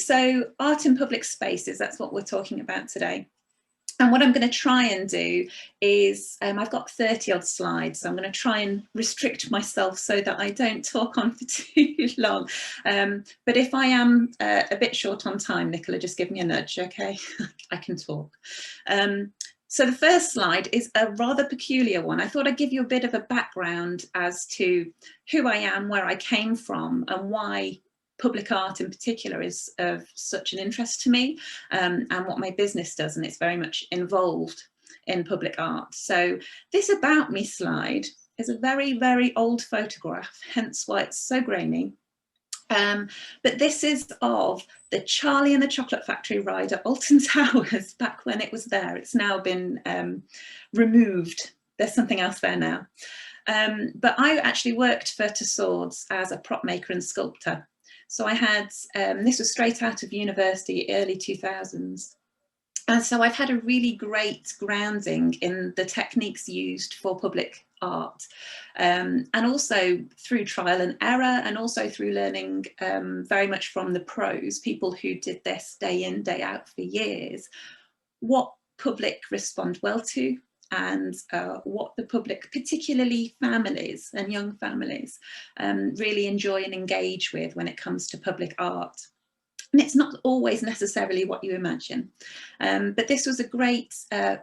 So art in public spaces, that's what we're talking about today. And what I'm going to try and do is, I've got 30 odd slides, so I'm going to try and restrict myself so that I don't talk on for too long. But if I am a bit short on time, Nicola, just give me a nudge, okay? I can talk. So the first slide is a rather peculiar one. I thought I'd give you a bit of a background as to who I am, where I came from, and why public art in particular is of such an interest to me, and what my business does, and it's very much involved in public art. So this About Me slide is a very, very old photograph, hence why it's so grainy. But this is of the Charlie and the Chocolate Factory ride at Alton Towers back when it was there. It's now been removed. There's something else there now. But I actually worked for Tussauds as a prop maker and sculptor. So I had, this was straight out of university, early 2000s. And so I've had a really great grounding in the techniques used for public art, and also through trial and error, and also through learning very much from the pros, people who did this day in, day out for years, what public respond well to, and what the public, particularly families and young families, really enjoy and engage with when it comes to public art. And it's not always necessarily what you imagine. But this was a great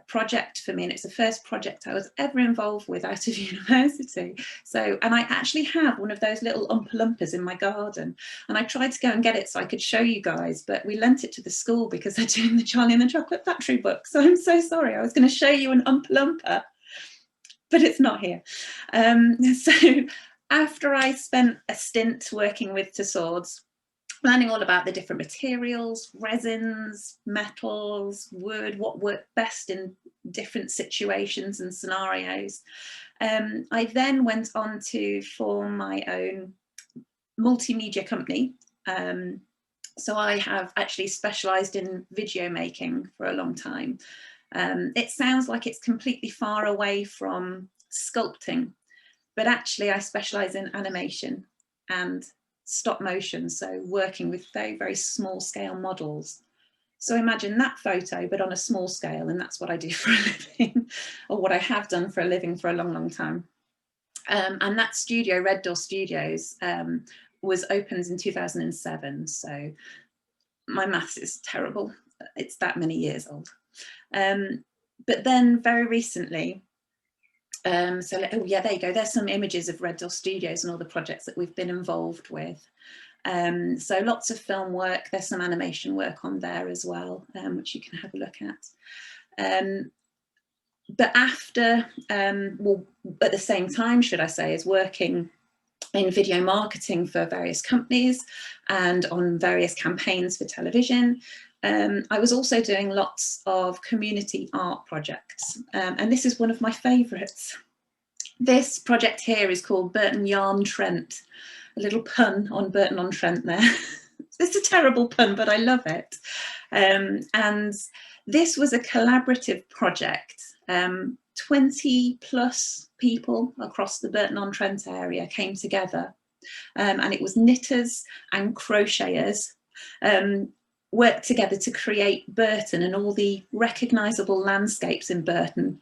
project for me, and it's the first project I was ever involved with out of university. So, and I actually have one of those little Oompa Loompas in my garden, and I tried to go and get it so I could show you guys, but we lent it to the school because they're doing the Charlie and the Chocolate Factory book. So I'm so sorry, I was going to show you an Oompa Loompa, but it's not here. So after I spent a stint working with Tussauds, learning all about the different materials, resins, metals, wood, what worked best in different situations and scenarios. I then went on to form my own multimedia company. So I have actually specialised in video making for a long time. It sounds like it's completely far away from sculpting, but actually I specialise in animation and stop motion, so working with very, very small scale models. So imagine that photo, but on a small scale, and that's what I do for a living, or what I have done for a living for a long, long time. And that studio, Red Door Studios, was opened in 2007. So my maths is terrible. It's that many years old. But then very recently, oh yeah, there you go. There's some images of Red Door Studios and all the projects that we've been involved with. So lots of film work. There's some animation work on there as well, which you can have a look at. But after, well, at the same time, should I say, as working in video marketing for various companies and on various campaigns for television, I was also doing lots of community art projects, and this is one of my favourites. This project here is called Burton-on-Trent, a little pun on Burton-on-Trent there. It's a terrible pun, but I love it. And this was a collaborative project. 20 plus people across the Burton-on-Trent area came together, and it was knitters and crocheters worked together to create Burton and all the recognisable landscapes in Burton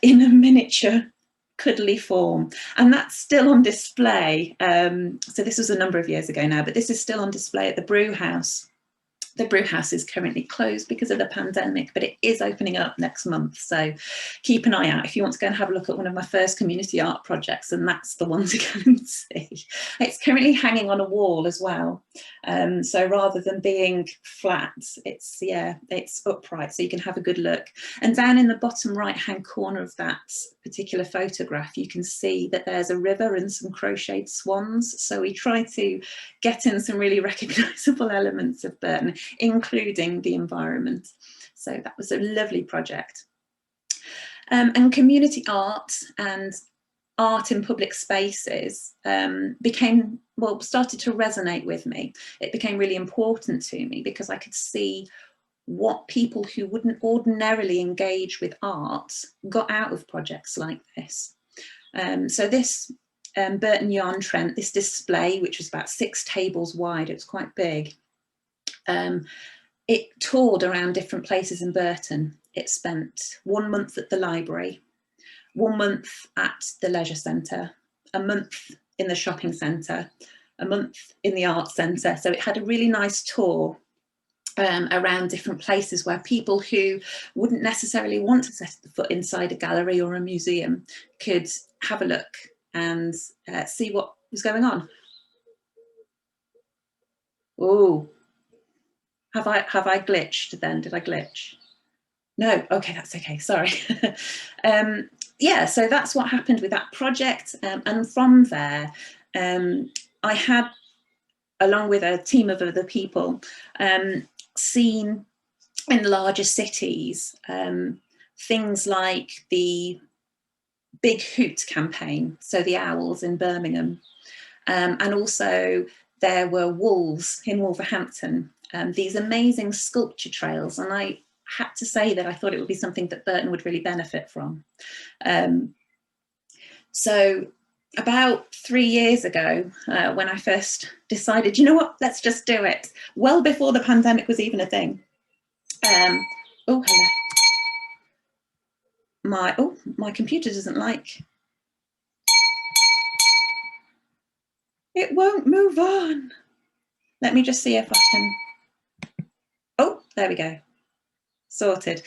in a miniature cuddly form, and that's still on display. So this was a number of years ago now, but this is still on display at the brew house. The brew house is currently closed because of the pandemic, but it is opening up next month. So keep an eye out if you want to go and have a look at one of my first community art projects, and that's the one to go and see. It's currently hanging on a wall as well. So rather than being flat, it's upright, so you can have a good look. And down in the bottom right-hand corner of that particular photograph, you can see that there's a river and some crocheted swans. So we try to get in some really recognisable elements of Burton, including the environment. So that was a lovely project. And community art and art in public spaces started to resonate with me. It became really important to me because I could see what people who wouldn't ordinarily engage with art got out of projects like this. So this Burton-on-Trent, this display, which was about 6 tables wide, it was quite big, It toured around different places in Burton. It spent 1 month at the library, 1 month at the leisure centre, a month in the shopping centre, a month in the arts centre. So it had a really nice tour around different places where people who wouldn't necessarily want to set foot inside a gallery or a museum could have a look and see what was going on. Oh, have I glitched then? Did I glitch? No, okay, that's okay, sorry. Yeah, so that's what happened with that project. And from there, I had, along with a team of other people, seen in larger cities things like the Big Hoot campaign, so the owls in Birmingham, and also there were wolves in Wolverhampton, these amazing sculpture trails, and I had to say that I thought it would be something that Burton would really benefit from. So about 3 years ago, when I first decided, you know what, let's just do it, well before the pandemic was even a thing. Oh, hello. My computer doesn't like. It won't move on. Let me just see if I can. Oh, there we go. Sorted.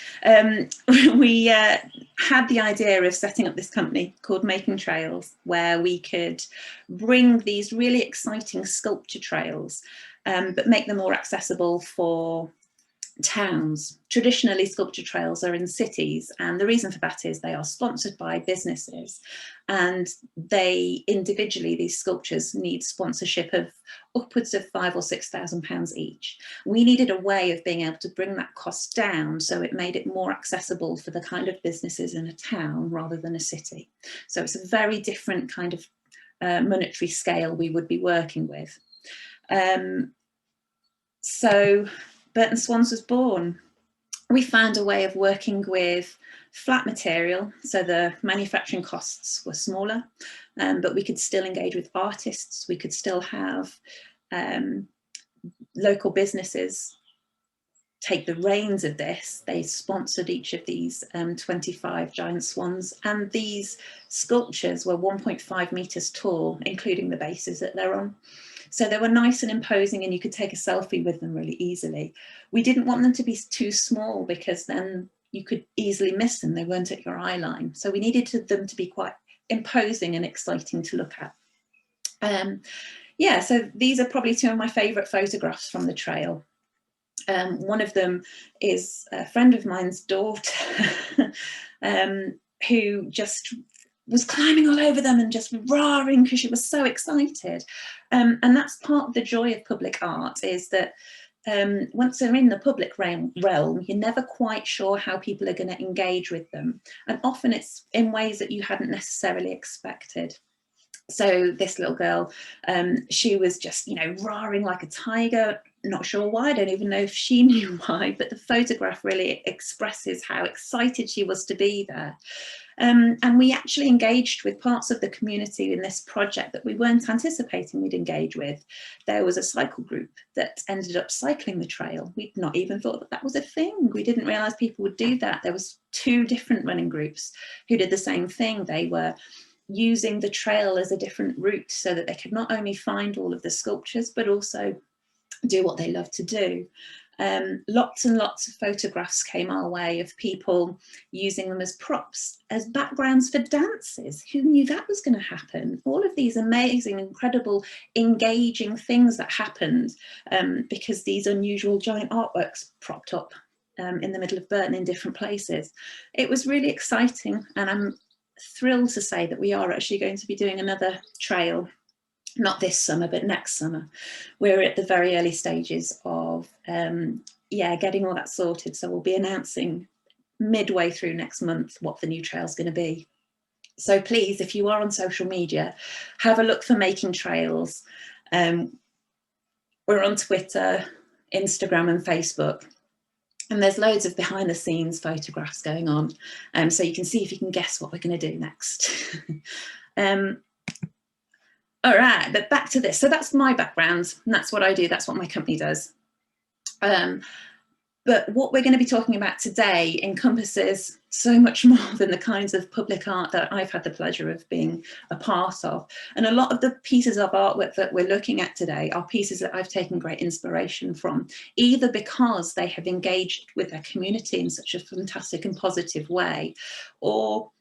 We had the idea of setting up this company called Making Trails, where we could bring these really exciting sculpture trails, but make them more accessible for towns. Traditionally, sculpture trails are in cities, and the reason for that is they are sponsored by businesses, and they individually, these sculptures, need sponsorship of upwards of £5,000 or £6,000 each. We needed a way of being able to bring that cost down, so it made it more accessible for the kind of businesses in a town rather than a city. So it's a very different kind of monetary scale we would be working with. So Burton Swans was born. We found a way of working with flat material, so the manufacturing costs were smaller, but we could still engage with artists. We could still have local businesses take the reins of this. They sponsored each of these 25 giant swans, and these sculptures were 1.5 metres tall, including the bases that they're on. So they were nice and imposing, and you could take a selfie with them really easily. We didn't want them to be too small because then you could easily miss them. They weren't at your eye line. So we needed them to be quite imposing and exciting to look at. Yeah, so these are probably two of my favourite photographs from the trail. One of them is a friend of mine's daughter who just was climbing all over them and just roaring because she was so excited. And that's part of the joy of public art, is that once they're in the public realm, you're never quite sure how people are going to engage with them. And often it's in ways that you hadn't necessarily expected. So this little girl, she was just, you know, roaring like a tiger. Not sure why, I don't even know if she knew why, but the photograph really expresses how excited she was to be there. And we actually engaged with parts of the community in this project that we weren't anticipating we'd engage with. There was a cycle group that ended up cycling the trail. We'd not even thought that that was a thing. We didn't realise people would do that. There was 2 different running groups who did the same thing. They were using the trail as a different route so that they could not only find all of the sculptures, but also do what they love to do. Lots and lots of photographs came our way of people using them as props, as backgrounds for dances. Who knew that was going to happen? All of these amazing, incredible, engaging things that happened because these unusual giant artworks propped up in the middle of Burton in different places. It was really exciting, and I'm thrilled to say that we are actually going to be doing another trail, not this summer, but next summer. We're at the very early stages of getting all that sorted. So we'll be announcing midway through next month what the new trail is going to be. So please, if you are on social media, have a look for Making Trails. We're on Twitter, Instagram and Facebook. And there's loads of behind the scenes photographs going on. So you can see if you can guess what we're going to do next. All right, but back to this. So that's my background, and that's what I do. That's what my company does. But what we're going to be talking about today encompasses so much more than the kinds of public art that I've had the pleasure of being a part of. And a lot of the pieces of artwork that we're looking at today are pieces that I've taken great inspiration from, either because they have engaged with their community in such a fantastic and positive way, or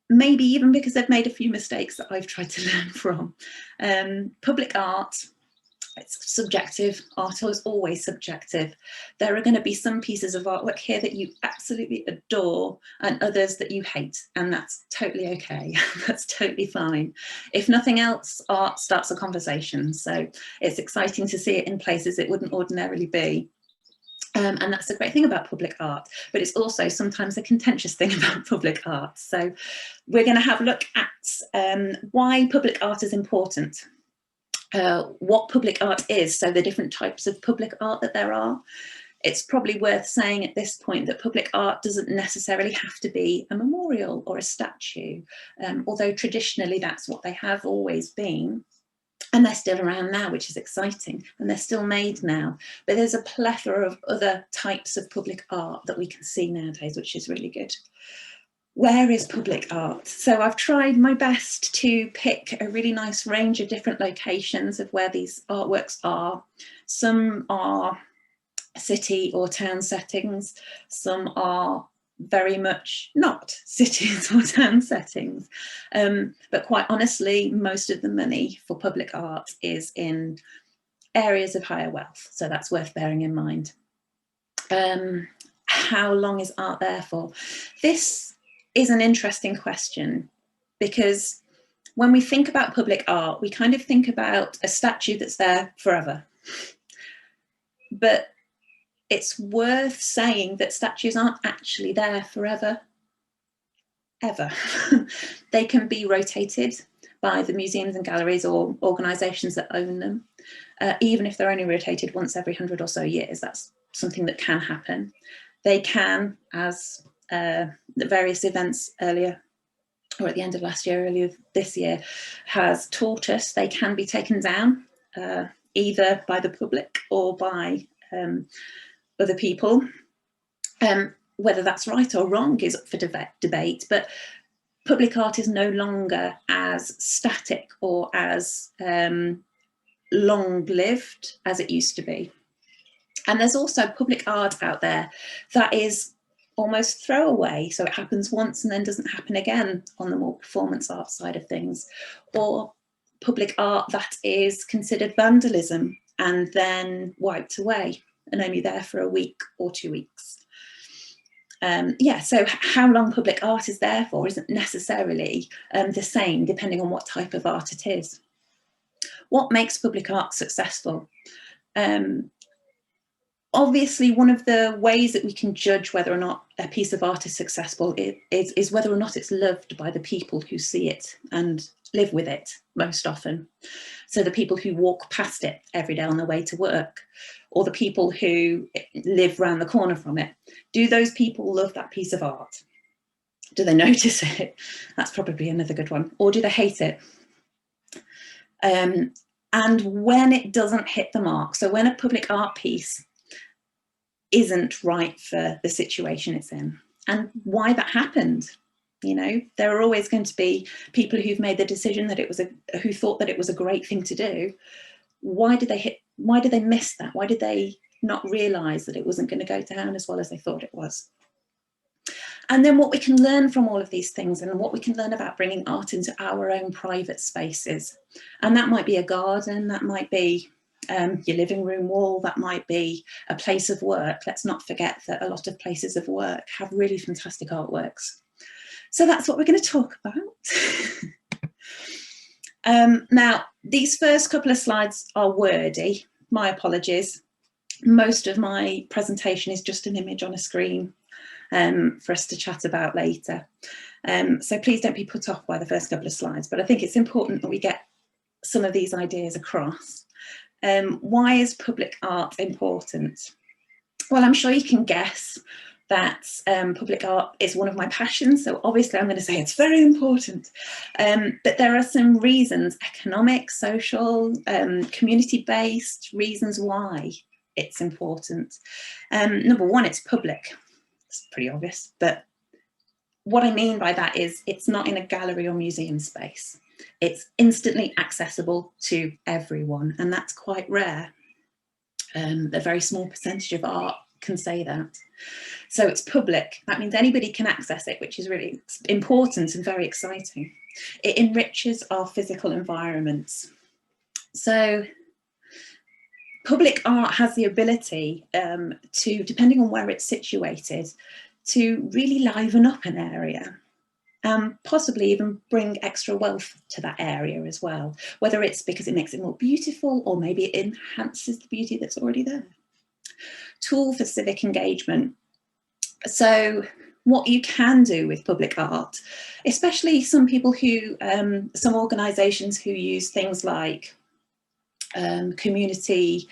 maybe even because they've made a few mistakes that I've tried to learn from. Public art, it's subjective. Art is always subjective. There are going to be some pieces of artwork here that you absolutely adore and others that you hate, and that's totally okay. That's totally fine. If nothing else, art starts a conversation, so it's exciting to see it in places it wouldn't ordinarily be. And that's the great thing about public art, but it's also sometimes a contentious thing about public art. So we're going to have a look at why public art is important. What public art is, so the different types of public art that there are. It's probably worth saying at this point that public art doesn't necessarily have to be a memorial or a statue, although traditionally that's what they have always been. And they're still around now, which is exciting, and they're still made now. But there's a plethora of other types of public art that we can see nowadays, which is really good. Where is public art? So I've tried my best to pick a really nice range of different locations of where these artworks are. Some are city or town settings. Some are very much not cities or town settings. But quite honestly, most of the money for public art is in areas of higher wealth. So that's worth bearing in mind. How long is art there for? This is an interesting question, because when we think about public art, we kind of think about a statue that's there forever. But it's worth saying that statues aren't actually there forever, ever. They can be rotated by the museums and galleries or organisations that own them. Even if they're only rotated once every 100 or so years, that's something that can happen. They can, as the various events earlier, or at the end of last year, earlier this year, has taught us, they can be taken down, either by the public or by other people. Whether that's right or wrong is up for debate, but public art is no longer as static or as long-lived as it used to be. And there's also public art out there that is almost throwaway, so it happens once and then doesn't happen again on the more performance art side of things, or public art that is considered vandalism and then wiped away and only there for a week or 2 weeks. Yeah, so how long public art is there for isn't necessarily the same depending on what type of art it is. What makes public art successful? Obviously, one of the ways that we can judge whether or not a piece of art is successful is whether or not it's loved by the people who see it and live with it most often. So the people who walk past it every day on their way to work, or the people who live round the corner from it. Do those people love that piece of art? Do they notice it? That's probably another good one. Or do they hate it? And when it doesn't hit the mark, so when a public art piece isn't right for the situation it's in, and why that happened. You know, there are always going to be people who've made the decision that who thought that it was a great thing to do. Why did they miss that? Why did they not realise that it wasn't going to go down as well as they thought it was? And then what we can learn from all of these things, and what we can learn about bringing art into our own private spaces. And that might be a garden, that might be your living room wall, that might be a place of work. Let's not forget that a lot of places of work have really fantastic artworks. So that's what we're going to talk about. Now, these first couple of slides are wordy. My apologies. Most of my presentation is just an image on a screen for us to chat about later. So please don't be put off by the first couple of slides, but I think it's important that we get some of these ideas across. Why is public art important? Well, I'm sure you can guess that public art is one of my passions, so obviously I'm going to say it's very important. But there are some reasons, economic, social, community-based reasons why it's important. Number one, it's public. It's pretty obvious, but what I mean by that is it's not in a gallery or museum space. It's instantly accessible to everyone, and that's quite rare. A very small percentage of art can say that. So it's public. That means anybody can access it, which is really important and very exciting. It enriches our physical environments. So public art has the ability to, depending on where it's situated, to really liven up an area, possibly even bring extra wealth to that area as well, whether it's because it makes it more beautiful or maybe it enhances the beauty that's already there. Tool for civic engagement. So what you can do with public art, especially some people who, some organisations who use things like community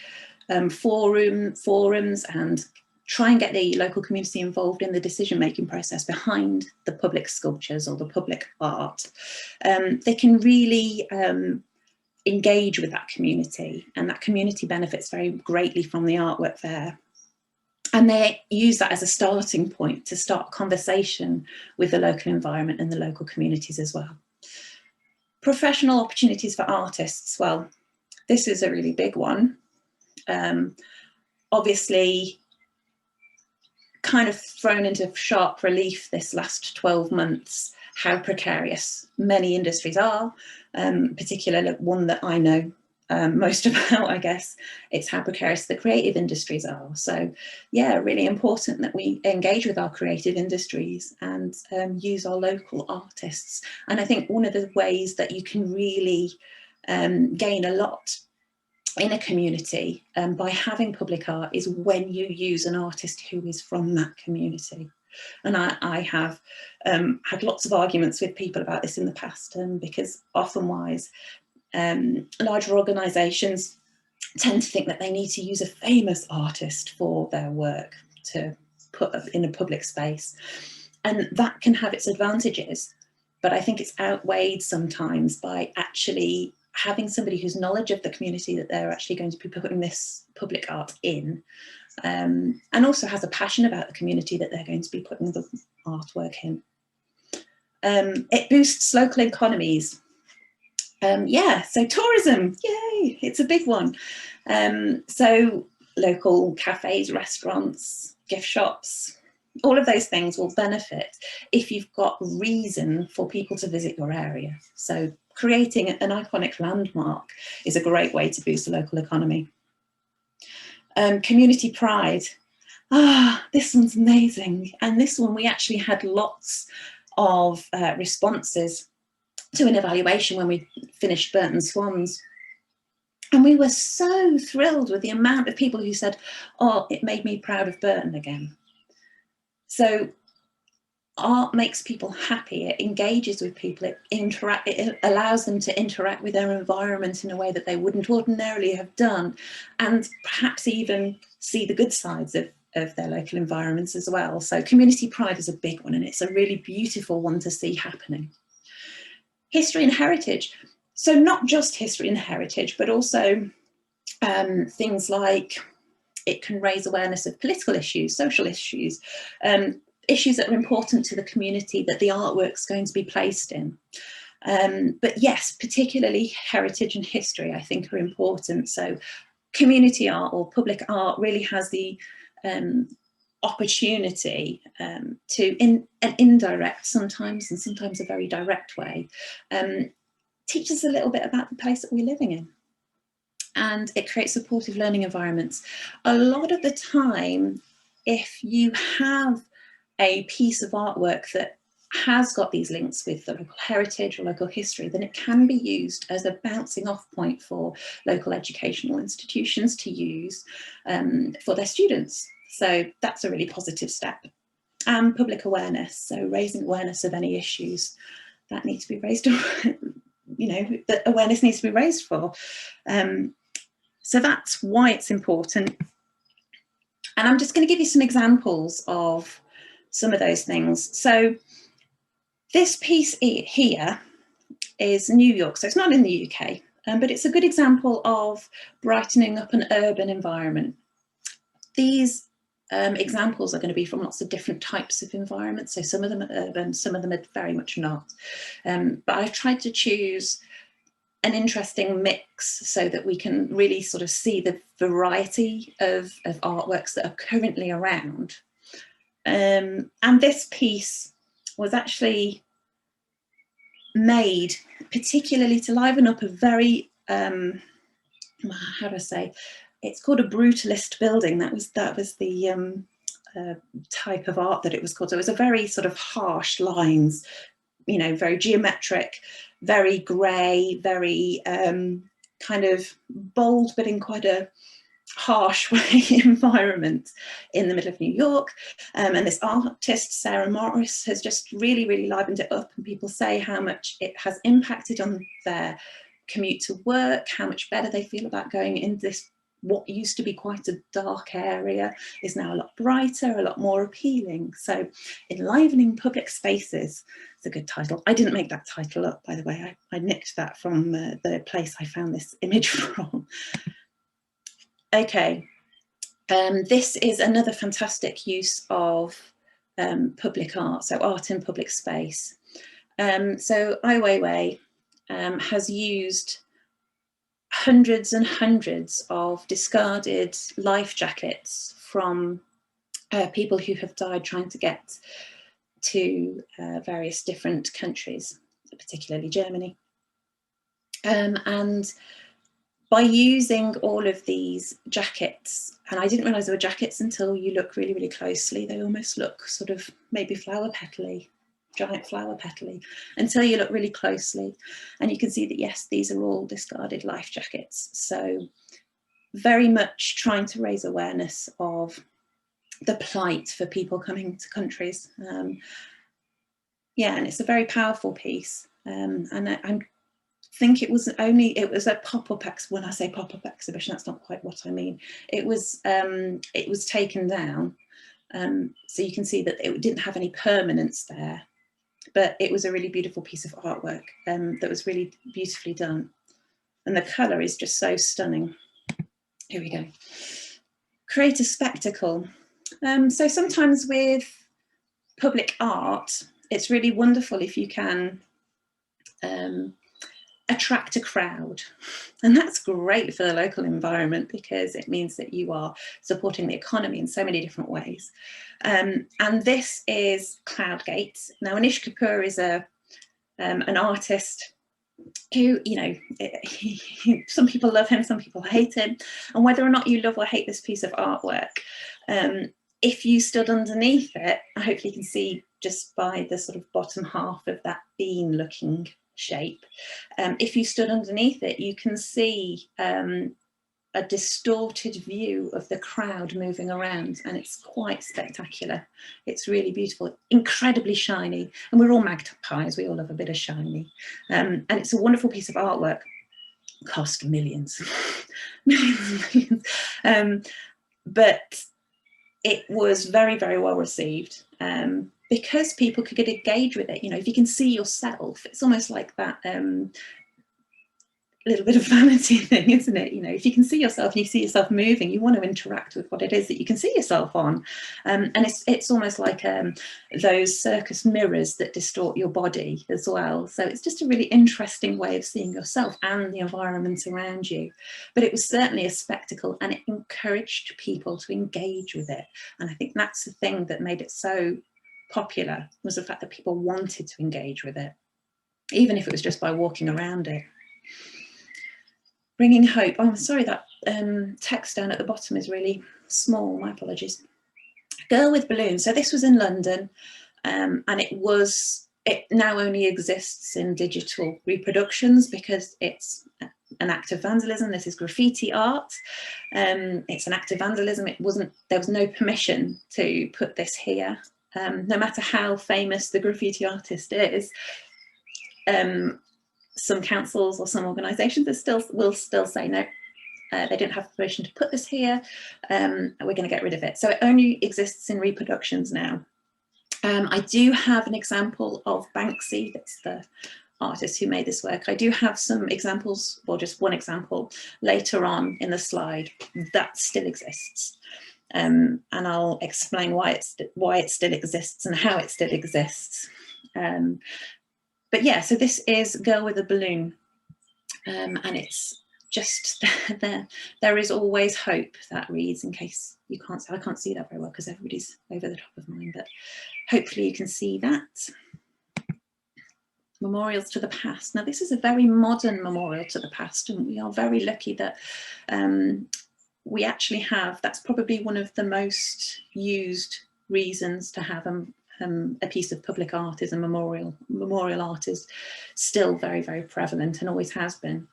forums and try and get the local community involved in the decision-making process behind the public sculptures or the public art. They can really engage with that community, and that community benefits very greatly from the artwork there. And they use that as a starting point to start a conversation with the local environment and the local communities as well. Professional opportunities for artists. Well, this is a really big one. Obviously, kind of thrown into sharp relief this last 12 months, how precarious many industries are, particularly one that I know most about, I guess, it's how precarious the creative industries are. So yeah, really important that we engage with our creative industries and use our local artists. And I think one of the ways that you can really gain a lot in a community by having public art is when you use an artist who is from that community. And I have had lots of arguments with people about this in the past, because often larger organisations tend to think that they need to use a famous artist for their work to put in a public space. And that can have its advantages, but I think it's outweighed sometimes by actually having somebody whose knowledge of the community that they're actually going to be putting this public art in, and also has a passion about the community that they're going to be putting the artwork in. It boosts local economies. Yeah, so tourism, yay, it's a big one. So local cafes, restaurants, gift shops, all of those things will benefit if you've got reason for people to visit your area. So creating an iconic landmark is a great way to boost the local economy. Community pride. This one's amazing. And this one, we actually had lots of responses to an evaluation when we finished Burton Swans. And we were so thrilled with the amount of people who said, oh, it made me proud of Burton again. So art makes people happy, it engages with people, it allows them to interact with their environment in a way that they wouldn't ordinarily have done, and perhaps even see the good sides of their local environments as well. So community pride is a big one, and it's a really beautiful one to see happening. History and heritage. So not just history and heritage, but also things like it can raise awareness of political issues, social issues, issues that are important to the community that the artwork's going to be placed in. But yes, particularly heritage and history, I think, are important. So community art or public art really has the opportunity to, in an indirect sometimes, and sometimes a very direct way, teach us a little bit about the place that we're living in. And it creates supportive learning environments. A lot of the time, if you have a piece of artwork that has got these links with the local heritage or local history, then it can be used as a bouncing off point for local educational institutions to use for their students. So that's a really positive step. And public awareness, so raising awareness of any issues that need to be raised, you know, that awareness needs to be raised for. So that's why it's important. And I'm just going to give you some examples of some of those things. So this piece here is New York, so it's not in the UK, but it's a good example of brightening up an urban environment. These examples are going to be from lots of different types of environments. So some of them are urban, some of them are very much not. But I've tried to choose an interesting mix so that we can really sort of see the variety of artworks that are currently around. And this piece was actually made particularly to liven up a very, how do I say, it's called a brutalist building. That was the type of art that it was called. So it was a very sort of harsh lines, you know, very geometric, very grey, very kind of bold, but in quite a harsh way environment in the middle of New York. And this artist, Sarah Morris, has just really, really livened it up. And people say how much it has impacted on their commute to work, how much better they feel about going in this, what used to be quite a dark area is now a lot brighter, a lot more appealing. So enlivening public spaces is a good title. I didn't make that title up, by the way. I nicked that from the place I found this image from. Okay, this is another fantastic use of public art, so art in public space. So Ai Weiwei has used hundreds and hundreds of discarded life jackets from people who have died trying to get to various different countries, particularly Germany. And by using all of these jackets, and I didn't realise they were jackets until you look really, really closely. They almost look sort of maybe flower petally, giant flower petally, until you look really closely. And you can see that, yes, these are all discarded life jackets. So very much trying to raise awareness of the plight for people coming to countries. Yeah, and it's a very powerful piece. And I think it was a pop-up when I say pop-up exhibition, that's not quite what I mean. It was taken down, so you can see that it didn't have any permanence there, but it was a really beautiful piece of artwork that was really beautifully done, and the colour is just so stunning. Here we go. Create a spectacle. So sometimes with public art, it's really wonderful if you can attract a crowd, and that's great for the local environment because it means that you are supporting the economy in so many different ways. And this is Cloudgate. Now, Anish Kapoor is an artist who, you know, some people love him, some people hate him, and whether or not you love or hate this piece of artwork, if you stood underneath it, hopefully you can see just by the sort of bottom half of that bean looking shape, if you stood underneath it, you can see a distorted view of the crowd moving around, and it's quite spectacular. It's really beautiful, incredibly shiny, and we're all magpies, we all love a bit of shiny, and it's a wonderful piece of artwork. Cost millions, millions, but it was very, very well received. Because people could engage with it. You know, if you can see yourself, it's almost like that little bit of vanity thing, isn't it? You know, if you can see yourself and you see yourself moving, you want to interact with what it is that you can see yourself on. And it's almost like those circus mirrors that distort your body as well. So it's just a really interesting way of seeing yourself and the environment around you. But it was certainly a spectacle, and it encouraged people to engage with it. And I think that's the thing that made it so popular, was the fact that people wanted to engage with it, even if it was just by walking around it. Bringing hope. Oh, I'm sorry, that text down at the bottom is really small, my apologies. Girl with Balloons. So this was in London, and it now only exists in digital reproductions because it's an act of vandalism. This is graffiti art. It's an act of vandalism. There was no permission to put this here. No matter how famous the graffiti artist is, some councils or some organisations will still say no, they don't have permission to put this here, and we're going to get rid of it. So it only exists in reproductions now. I do have an example of Banksy, that's the artist who made this work. I do have some examples, or just one example later on in the slide, that still exists. and I'll explain why it still exists and how it still exists. But yeah, so this is Girl with a Balloon, and it's just there is always hope, that reads, in case you can't, I can't see that very well because everybody's over the top of mine, but hopefully you can see that. Memorials to the past. Now this is a very modern memorial to the past, and we are very lucky that we actually have, that's probably one of the most used reasons to have a piece of public art is a memorial. Memorial art is still very, very prevalent and always has been.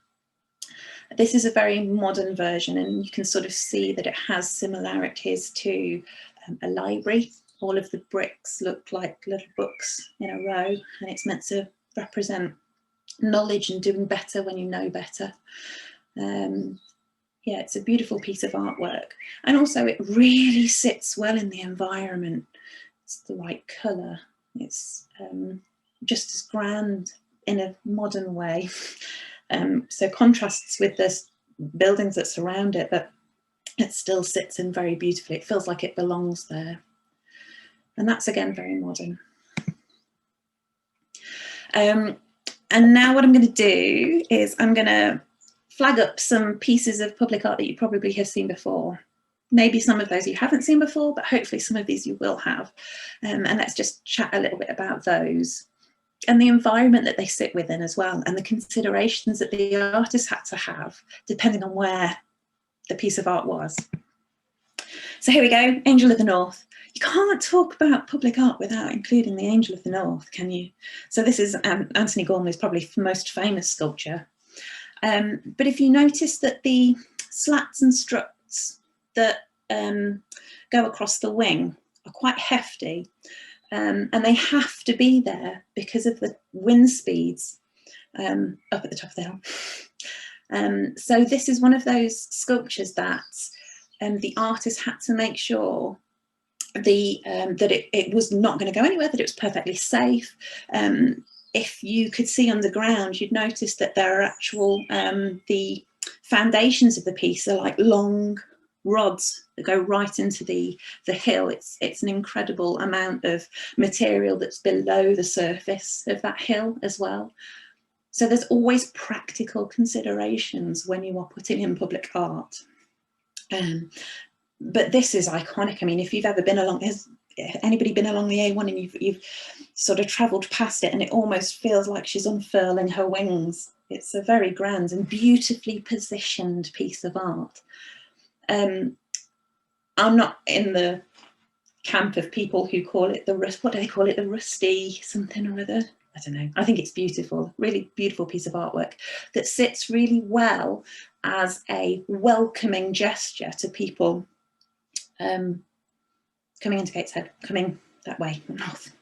This is a very modern version, and you can sort of see that it has similarities to a library. All of the bricks look like little books in a row, and it's meant to represent knowledge and doing better when you know better. Yeah, it's a beautiful piece of artwork, and also it really sits well in the environment. It's the right colour. It's just as grand in a modern way. So contrasts with the buildings that surround it, but it still sits in very beautifully. It feels like it belongs there. And that's again very modern. And now what I'm going to do is I'm going to flag up some pieces of public art that you probably have seen before. Maybe some of those you haven't seen before, but hopefully some of these you will have. And let's just chat a little bit about those and the environment that they sit within as well, and the considerations that the artist had to have depending on where the piece of art was. So here we go, Angel of the North. You can't talk about public art without including the Angel of the North, can you? So this is Anthony Gormley's probably most famous sculpture. But if you notice that the slats and struts that go across the wing are quite hefty, and they have to be there because of the wind speeds up at the top of the hill. So this is one of those sculptures that the artist had to make sure that it was not going to go anywhere, that it was perfectly safe. If you could see underground, you'd notice that there are actual, the foundations of the piece are like long rods that go right into the hill. It's an incredible amount of material that's below the surface of that hill as well. So there's always practical considerations when you are putting in public art. But this is iconic. I mean, if you've ever been along, has anybody been along the A1 and you've sort of travelled past it, and it almost feels like she's unfurling her wings. It's a very grand and beautifully positioned piece of art. I'm not in the camp of people who call it what do they call it? The rusty something or other. I don't know. I think it's beautiful, really beautiful piece of artwork that sits really well as a welcoming gesture to people coming into Gateshead, coming that way, north.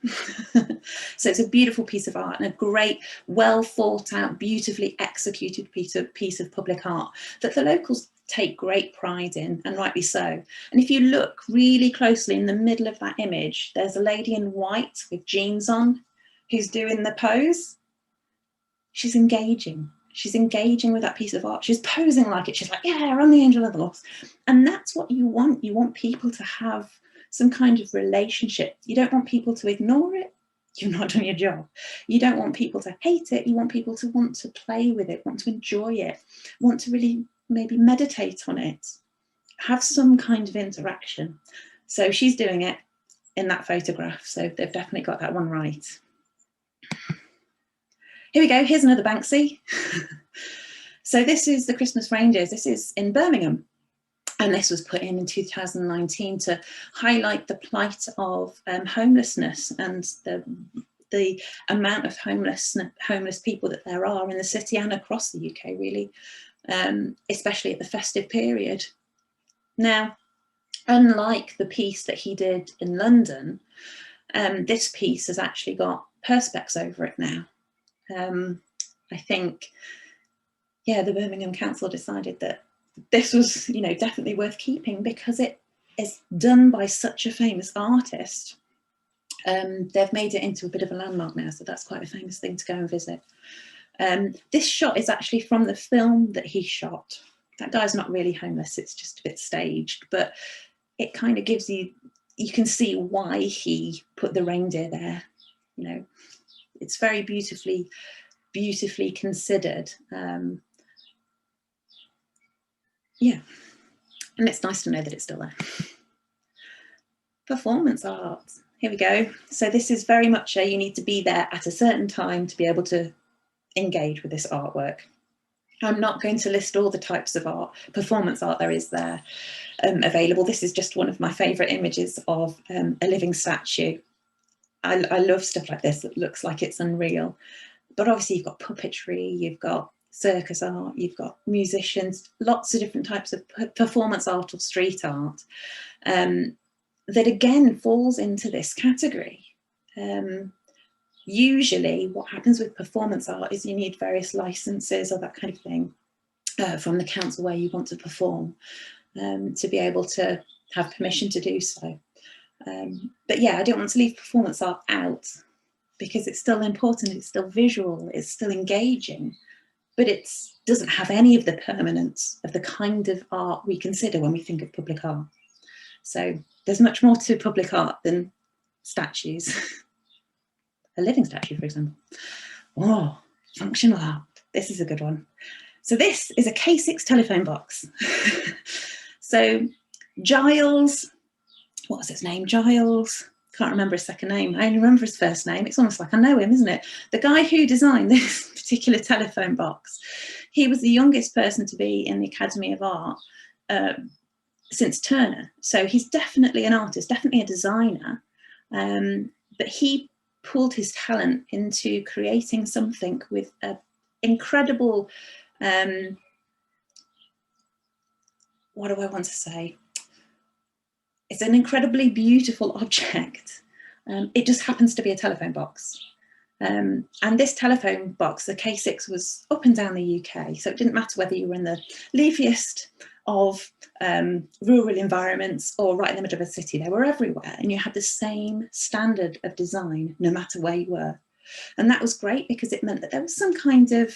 So it's a beautiful piece of art and a great, well thought out, beautifully executed piece of public art that the locals take great pride in, and rightly so. And if you look really closely in the middle of that image, there's a lady in white with jeans on who's doing the pose. She's engaging. She's engaging with that piece of art. She's posing like it. She's like, yeah, I'm the Angel of the North. And that's what you want. You want people to have some kind of relationship. You don't want people to ignore it. You're not doing your job. You don't want people to hate it. You want people to want to play with it, want to enjoy it, want to really maybe meditate on it, have some kind of interaction. So she's doing it in that photograph. So they've definitely got that one right. Here we go, here's another Banksy. So this is the Christmas reindeers. This is in Birmingham. And this was put in 2019 to highlight the plight of homelessness and the amount of homeless people that there are in the city and across the UK, really, especially at the festive period. Now, unlike the piece that he did in London, this piece has actually got perspex over it now. I think, yeah, the Birmingham Council decided that this was, you know, definitely worth keeping because it is done by such a famous artist. They've made it into a bit of a landmark now, so that's quite a famous thing to go and visit. This shot is actually from the film that he shot. That guy's not really homeless, it's just a bit staged, but it kind of gives you can see why he put the reindeer there. You know, it's very beautifully considered. Yeah, and it's nice to know that it's still there. Performance art. Here we go. So this is very much you need to be there at a certain time to be able to engage with this artwork. I'm not going to list all the types of art, performance art there is there available. This is just one of my favourite images of a living statue. I love stuff like this that looks like it's unreal. But obviously you've got puppetry, you've got circus art, you've got musicians, lots of different types of performance art or street art that again falls into this category. Usually what happens with performance art is you need various licenses or that kind of thing from the council where you want to perform to be able to have permission to do so. But yeah, I don't want to leave performance art out because it's still important, it's still visual, it's still engaging, but it doesn't have any of the permanence of the kind of art we consider when we think of public art. So there's much more to public art than statues. A living statue, for example. Oh, functional art. This is a good one. So this is a K6 telephone box. So Giles, what was his name? Giles, can't remember his second name. I only remember his first name. It's almost like I know him, isn't it? The guy who designed this particular telephone box, he was the youngest person to be in the Academy of Art since Turner. So he's definitely an artist, definitely a designer. But he pulled his talent into creating something with an incredible, what do I want to say? It's an incredibly beautiful object. It just happens to be a telephone box. And this telephone box, the K6, was up and down the UK. So it didn't matter whether you were in the leafiest of rural environments or right in the middle of a city, they were everywhere. And you had the same standard of design, no matter where you were. And that was great because it meant that there was some kind of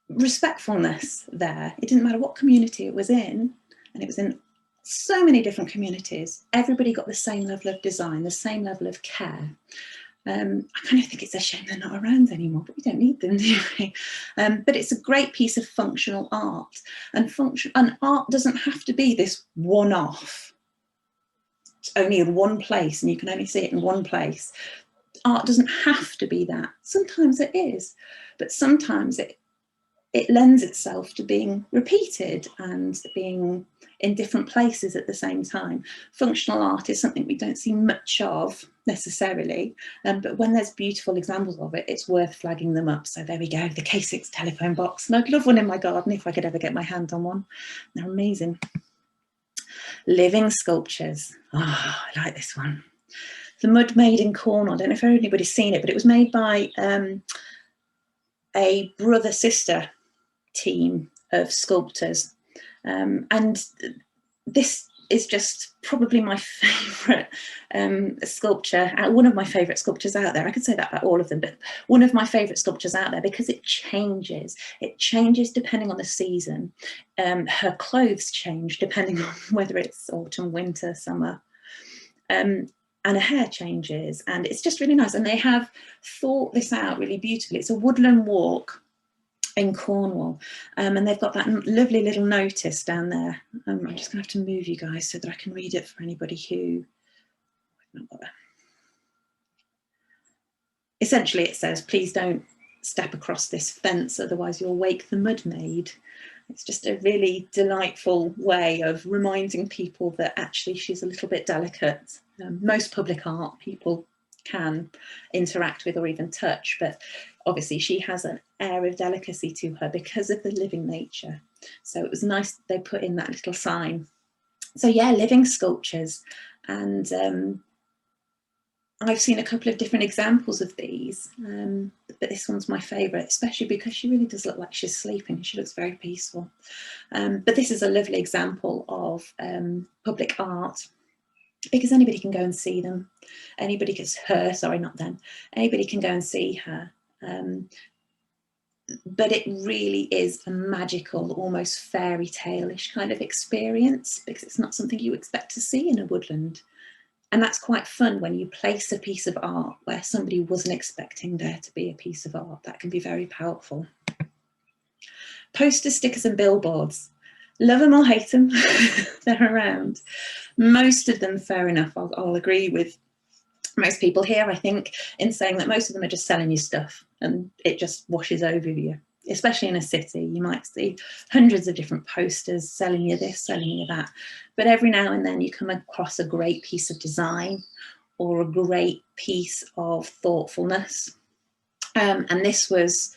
respectfulness there. It didn't matter what community it was in, and it was in so many different communities. Everybody got the same level of design, the same level of care. I kind of think it's a shame they're not around anymore, but we don't need them, do we? But it's a great piece of functional art. And art doesn't have to be this one-off. It's only in one place and you can only see it in one place. Art doesn't have to be that. Sometimes it is, but sometimes it lends itself to being repeated and being in different places at the same time. Functional art is something we don't see much of necessarily, but when there's beautiful examples of it, it's worth flagging them up. So there we go, the K6 telephone box. And I'd love one in my garden if I could ever get my hand on one. They're amazing. Living sculptures. Oh, I like this one. The Mud Made in Cornwall. I don't know if anybody's seen it, but it was made by a brother-sister team of sculptors. And this is just probably my favourite sculpture, one of my favourite sculptures out there. I could say that about all of them, but one of my favourite sculptures out there because it changes. It changes depending on the season. Her clothes change depending on whether it's autumn, winter, summer. And her hair changes, and it's just really nice. And they have thought this out really beautifully. It's a woodland walk in Cornwall, and they've got that lovely little notice down there. I'm just going to have to move you guys so that I can read it for anybody who... Essentially it says, please don't step across this fence, otherwise you'll wake the mud maid. It's just a really delightful way of reminding people that actually she's a little bit delicate. Most public art people can interact with or even touch, but obviously she has an air of delicacy to her because of the living nature. So it was nice they put in that little sign. So yeah, living sculptures. And I've seen a couple of different examples of these, but this one's my favourite, especially because she really does look like she's sleeping. She looks very peaceful. But this is a lovely example of public art, because anybody can go and see them. Anybody can, her, sorry, not them. Anybody can go and see her. but it really is a magical, almost fairy tale-ish kind of experience, because it's not something you expect to see in a woodland. And that's quite fun when you place a piece of art where somebody wasn't expecting there to be a piece of art. That can be very powerful. Posters, stickers and billboards. Love them or hate them, they're around. Most of them, fair enough, I'll agree with most people here, I think, in saying that most of them are just selling you stuff and it just washes over you. Especially in a city, you might see hundreds of different posters selling you this, selling you that. But every now and then you come across a great piece of design or a great piece of thoughtfulness. And this was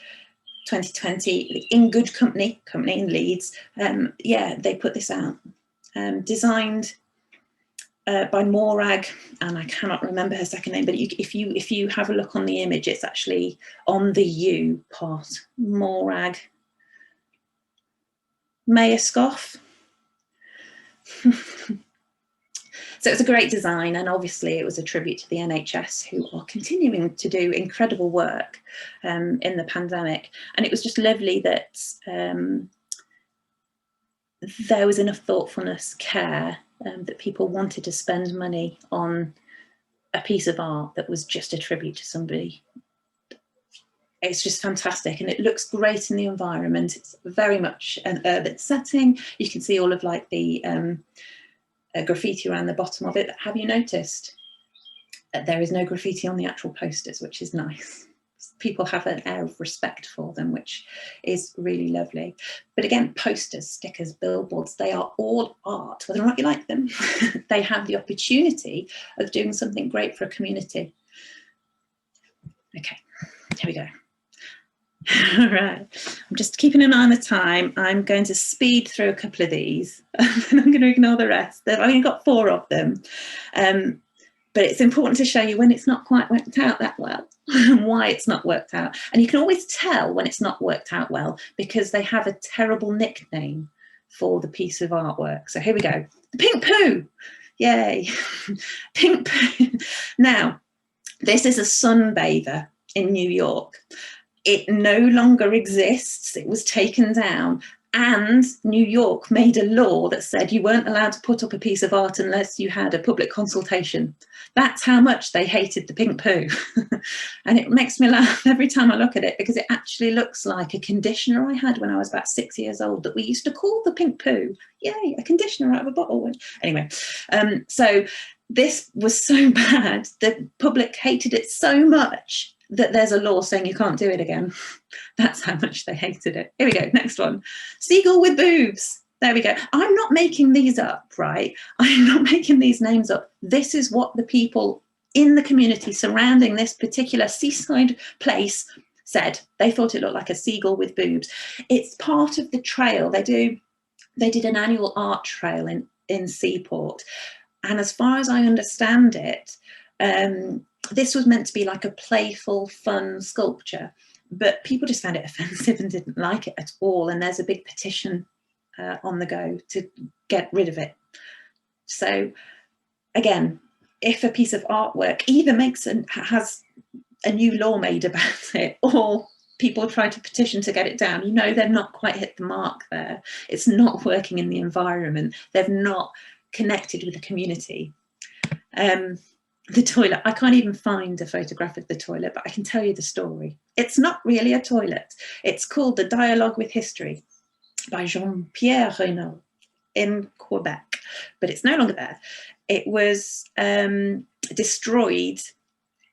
2020 in Good Company in Leeds. Yeah, they put this out. Designed by Morag, and I cannot remember her second name, but if you have a look on the image, it's actually on the U part. Morag Mayerscough. So it's a great design, and obviously it was a tribute to the NHS, who are continuing to do incredible work in the pandemic. And it was just lovely that there was enough thoughtfulness, care, that people wanted to spend money on a piece of art that was just a tribute to somebody. It's just fantastic, and it looks great in the environment. It's very much an urban setting. You can see all of like the graffiti around the bottom of it. Have you noticed that there is no graffiti on the actual posters, which is nice? People have an air of respect for them, which is really lovely. But again, posters, stickers, billboards, they are all art, whether or not you like them. They have the opportunity of doing something great for a community. Okay, here we go. All right, I'm just keeping an eye on the time. I'm going to speed through a couple of these and I'm going to ignore the rest. I've only got 4 of them. But it's important to show you when it's not quite worked out that well and why it's not worked out. And you can always tell when it's not worked out well because they have a terrible nickname for the piece of artwork. So here we go. The pink poo. Yay. Pink poo. Now, this is a sunbather in New York. It no longer exists. It was taken down. And New York made a law that said you weren't allowed to put up a piece of art unless you had a public consultation. That's how much they hated the pink poo. And it makes me laugh every time I look at it because it actually looks like a conditioner I had when I was about 6 years old that we used to call the pink poo. Yay, a conditioner out of a bottle. Anyway, so this was so bad. The public hated it so much that there's a law saying you can't do it again. That's how much they hated it. Here we go, next one. Seagull with boobs. There we go. I'm not making these up, right? I'm not making these names up. This is what the people in the community surrounding this particular seaside place said. They thought it looked like a seagull with boobs. It's part of the trail. They did an annual art trail in Seaport. And as far as I understand it, this was meant to be like a playful, fun sculpture, but people just found it offensive and didn't like it at all. And there's a big petition on the go to get rid of it. So again, if a piece of artwork either has a new law made about it or people try to petition to get it down, you know they've not quite hit the mark there. It's not working in the environment. They've not connected with the community. The toilet, I can't even find a photograph of the toilet, but I can tell you the story. It's not really a toilet. It's called The Dialogue with History by Jean-Pierre Reynaud in Quebec, but it's no longer there. It was destroyed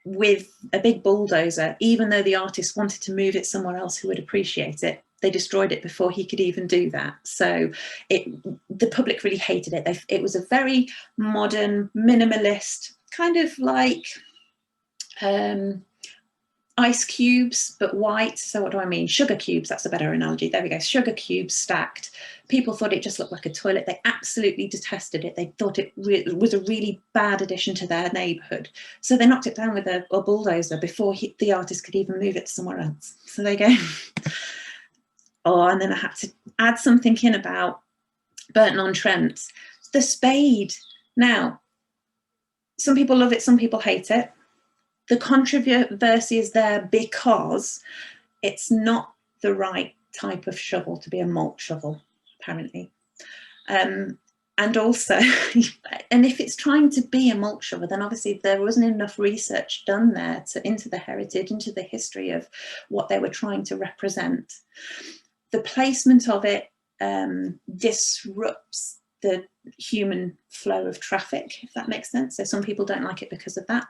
with a big bulldozer, even though the artist wanted to move it somewhere else who would appreciate it. They destroyed it before he could even do that. So the public really hated it. It was a very modern, minimalist, kind of like ice cubes, but white. So what do I mean? Sugar cubes, that's a better analogy. There we go, sugar cubes stacked. People thought it just looked like a toilet. They absolutely detested it. They thought it was a really bad addition to their neighbourhood. So they knocked it down with a bulldozer before the artist could even move it to somewhere else. So there you go. Oh, and then I had to add something in about Burton-on-Trent. The spade. Now, some people love it, some people hate it. The controversy is there because it's not the right type of shovel to be a malt shovel, apparently. And also, and if it's trying to be a malt shovel, then obviously there wasn't enough research done there into the heritage, into the history of what they were trying to represent. The placement of it disrupts the human flow of traffic, if that makes sense. So some people don't like it because of that.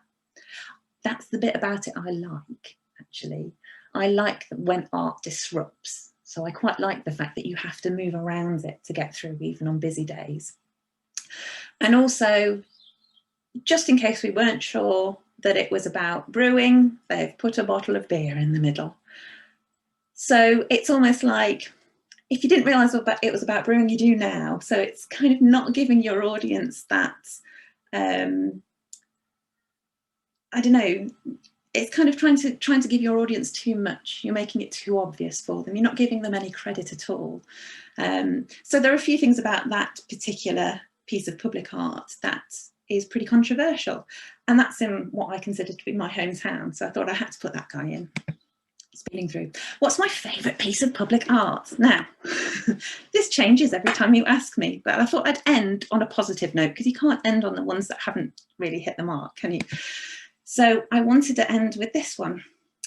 That's the bit about it I like, actually. I like when art disrupts. So I quite like the fact that you have to move around it to get through, even on busy days. And also, just in case we weren't sure that it was about brewing, they've put a bottle of beer in the middle. So it's almost like, if you didn't realise it was about brewing, you do now. So it's kind of not giving your audience that, I don't know, it's kind of trying to give your audience too much. You're making it too obvious for them. You're not giving them any credit at all. So there are a few things about that particular piece of public art that is pretty controversial. And that's in what I consider to be my hometown. So I thought I had to put that guy in. Speeding through. What's my favourite piece of public art? Now, this changes every time you ask me, but I thought I'd end on a positive note, because you can't end on the ones that haven't really hit the mark, can you? So I wanted to end with this one,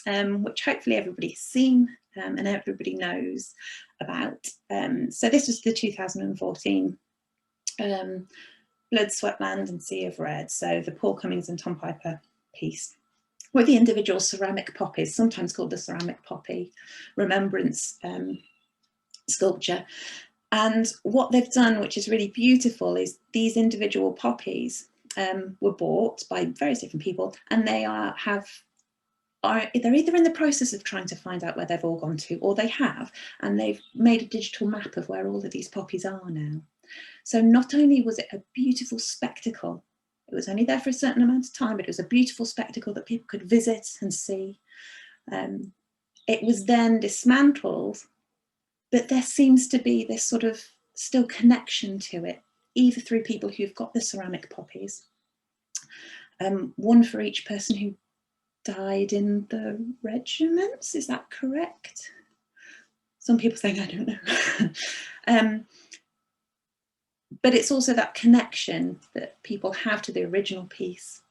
which hopefully everybody's seen and everybody knows about. So this was the 2014 Blood, Sweat, Land and Sea of Red. So the Paul Cummings and Tom Piper piece, with the individual ceramic poppies, sometimes called the ceramic poppy remembrance sculpture. And what they've done, which is really beautiful, is these individual poppies were bought by various different people, and they they're either in the process of trying to find out where they've all gone to, or they have, and they've made a digital map of where all of these poppies are now. So not only was it a beautiful spectacle, it was only there for a certain amount of time, but it was a beautiful spectacle that people could visit and see. It was then dismantled, but there seems to be this sort of still connection to it, either through people who've got the ceramic poppies, one for each person who died in the regiments, is that correct? Some people saying, I don't know. But it's also that connection that people have to the original piece,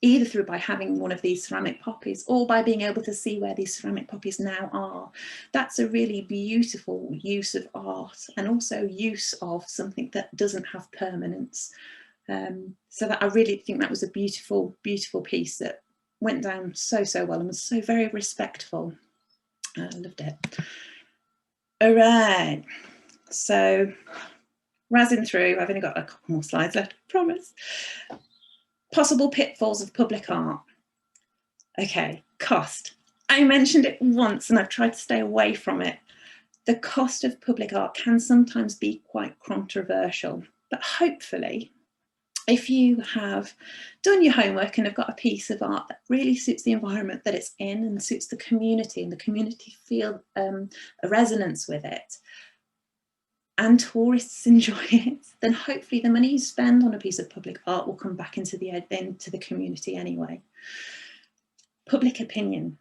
either through by having one of these ceramic poppies or by being able to see where these ceramic poppies now are. That's a really beautiful use of art, and also use of something that doesn't have permanence. So that I really think that was a beautiful, beautiful piece that went down so well and was so very respectful. I loved it. All right, so razzing through, I've only got a couple more slides left, I promise. Possible pitfalls of public art. Okay, cost. I mentioned it once and I've tried to stay away from it. The cost of public art can sometimes be quite controversial, but hopefully, if you have done your homework and have got a piece of art that really suits the environment that it's in and suits the community, and the community feel a resonance with it, and tourists enjoy it, then hopefully the money you spend on a piece of public art will come back into the community anyway. Public opinion,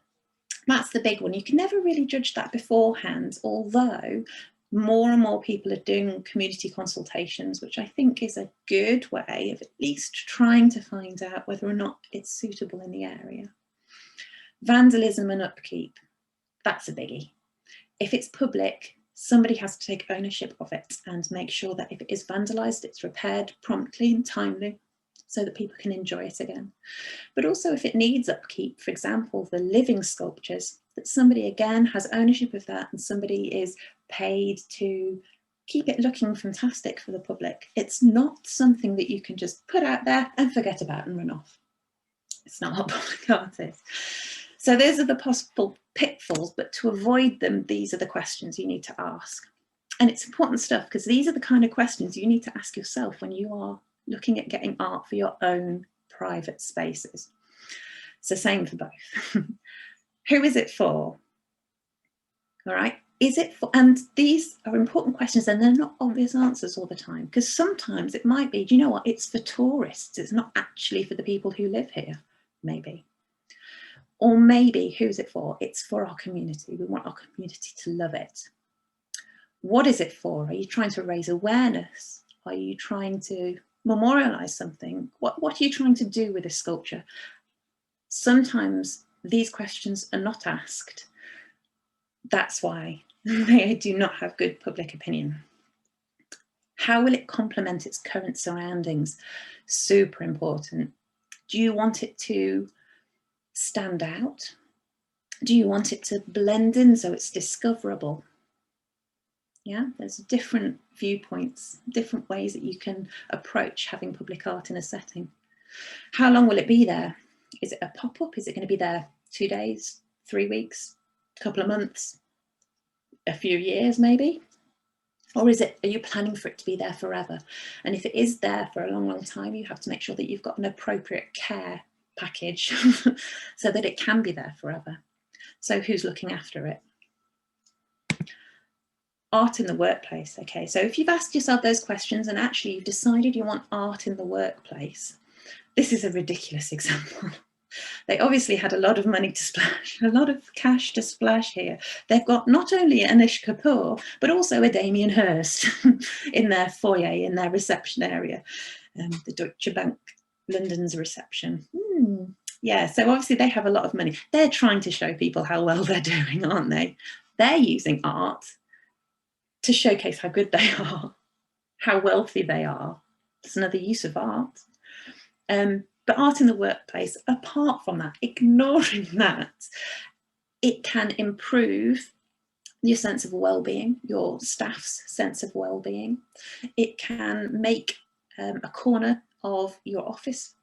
that's the big one. You can never really judge that beforehand, although more and more people are doing community consultations, which I think is a good way of at least trying to find out whether or not it's suitable in the area. Vandalism and upkeep, that's a biggie. If it's public, somebody has to take ownership of it and make sure that if it is vandalised, it's repaired promptly and timely so that people can enjoy it again. But also if it needs upkeep, for example, the living sculptures, that somebody again has ownership of that and somebody is paid to keep it looking fantastic for the public. It's not something that you can just put out there and forget about and run off. It's not what public art is. So those are the possible pitfalls, but to avoid them, these are the questions you need to ask. And it's important stuff, because these are the kind of questions you need to ask yourself when you are looking at getting art for your own private spaces. So same for both. Who is it for? All right, is it for, and these are important questions, and they're not obvious answers all the time, because sometimes it might be, do you know what, it's for tourists, it's not actually for the people who live here, maybe. Or maybe, who's it for? It's for our community. We want our community to love it. What is it for? Are you trying to raise awareness? Are you trying to memorialize something? What are you trying to do with this sculpture? Sometimes these questions are not asked. That's why they do not have good public opinion. How will it complement its current surroundings? Super important. Do you want it to stand out? Do you want it to blend in so it's discoverable? Yeah, there's different viewpoints, different ways that you can approach having public art in a setting. How long will it be there? Is it a pop-up? Is it going to be there 2 days, 3 weeks, a couple of months, a few years maybe? Or are you planning for it to be there forever? And if it is there for a long, long time, you have to make sure that you've got an appropriate care package so that it can be there forever. So who's looking after it? Art in the workplace. Okay, so if you've asked yourself those questions and actually you've decided you want art in the workplace, this is a ridiculous example. They obviously had a lot of money to splash, a lot of cash to splash here. They've got not only Anish Kapoor, but also a Damien Hirst in their foyer, in their reception area, the Deutsche Bank, London's reception. Yeah, so obviously they have a lot of money. They're trying to show people how well they're doing, aren't they? They're using art to showcase how good they are, how wealthy they are. It's another use of art. But art in the workplace, apart from that, ignoring that, it can improve your sense of well-being, your staff's sense of well-being. It can make a corner of your office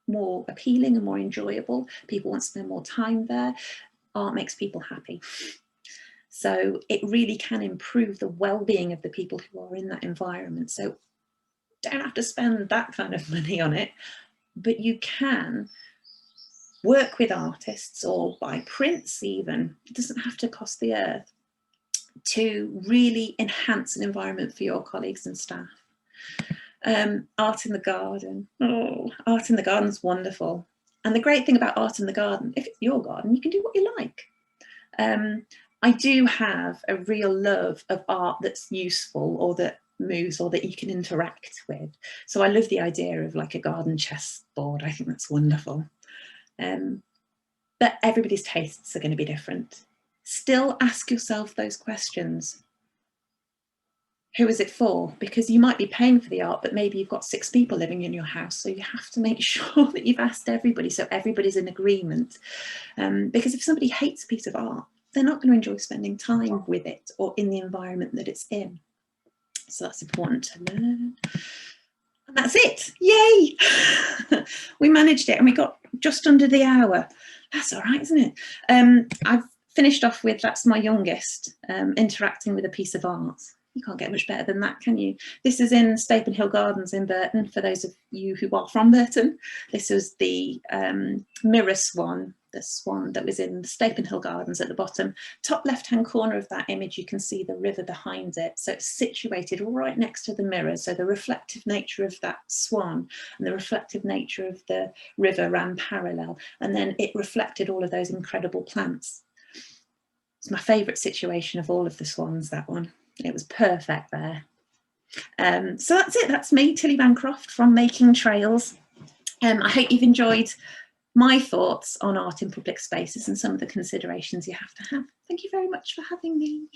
more appealing and more enjoyable. People want to spend more time there. Art makes people happy. So it really can improve the well-being of the people who are in that environment. So don't have to spend that kind of money on it, but you can work with artists or buy prints even. It doesn't have to cost the earth to really enhance an environment for your colleagues and staff. Art in the garden. Oh, art in the garden is wonderful. And the great thing about art in the garden, if it's your garden, you can do what you like. I do have a real love of art that's useful or that moves or that you can interact with. So I love the idea of like a garden chessboard. I think that's wonderful. But everybody's tastes are going to be different. Still ask yourself those questions. Who is it for? Because you might be paying for the art, but maybe you've got 6 people living in your house. So you have to make sure that you've asked everybody so everybody's in agreement. Because if somebody hates a piece of art, they're not going to enjoy spending time with it or in the environment that it's in. So that's important to learn. And that's it. Yay! We managed it and we got just under the hour. That's all right, isn't it? I've finished off with, that's my youngest, interacting with a piece of art. You can't get much better than that, can you? This is in Stapen Hill Gardens in Burton, for those of you who are from Burton. This was the mirror swan, the swan that was in the Stapen Hill Gardens at the bottom. Top left-hand corner of that image, you can see the river behind it. So it's situated right next to the mirror. So the reflective nature of that swan and the reflective nature of the river ran parallel. And then it reflected all of those incredible plants. It's my favourite situation of all of the swans, that one. It was perfect there. So that's it. That's me, Tilley Bancroft from Making Trails. I hope you've enjoyed my thoughts on art in public spaces and some of the considerations you have to have. Thank you very much for having me.